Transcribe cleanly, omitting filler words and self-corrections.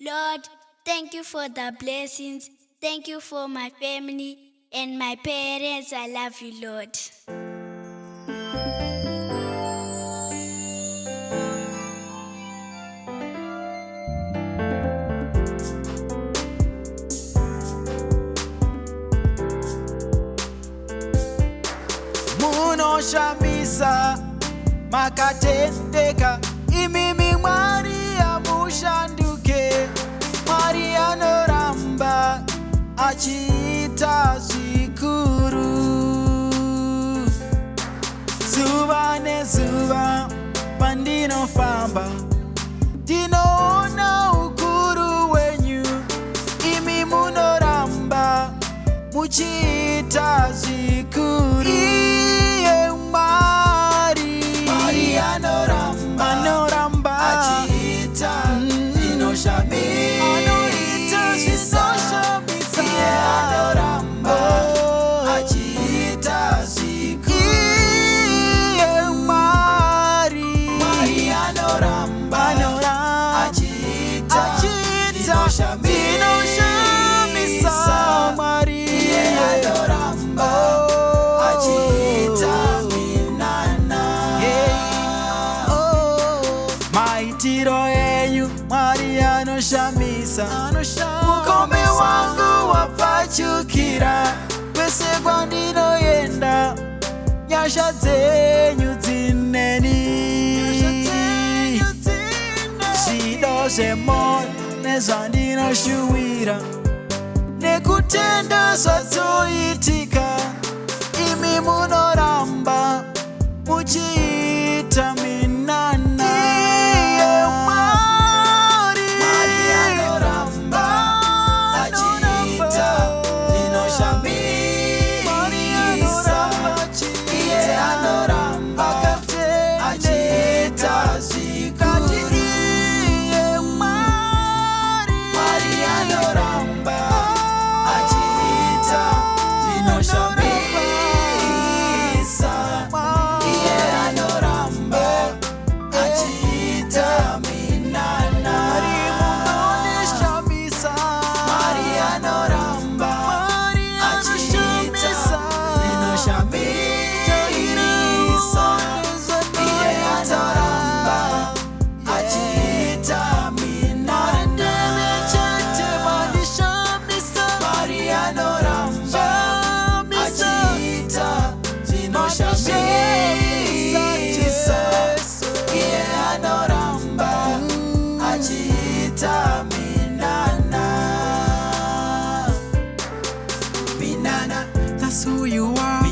Lord, thank you for the blessings. Thank you for my family and my parents. I love you, Lord. Munoshamisa makatendeka imimi Maria mushanduke. Maria anoramba achiita zvikuru. Zuva nezuva pandinofamba ndinoona ukuru wenyu. Imi munoramba muchiita zvikuru. Iye Maria anoramba achiita zvinoshamisa. Iye anoramba achiita zvikuru. Iye Maria anoramba achiita zvinoshamisa. Iye anoramba achiita minana. Maitiro enyu Maria anoshamisa. Mukome wangu wapfachukira. Kwese kwandinoenda nyasha dzenyu dzineni. Zvido zvemwoyo nezvandinoshuwira nekutenda zvatoitika. Imi munoramba muchiita minana. Iye Maria anoramba achiita zvinoshamisa. Iye anoramba achiita zvikuru. Iye Maria anoramba achiita zvinoshamisa. Iye anoramba achiita minana. Maria anoramba achiita zvinoshamisa. Iye anoramba achiita minana. Maria anoramba achiita zvinoshamisa. Iye anoramba achiita minana. Minana, that's who you are.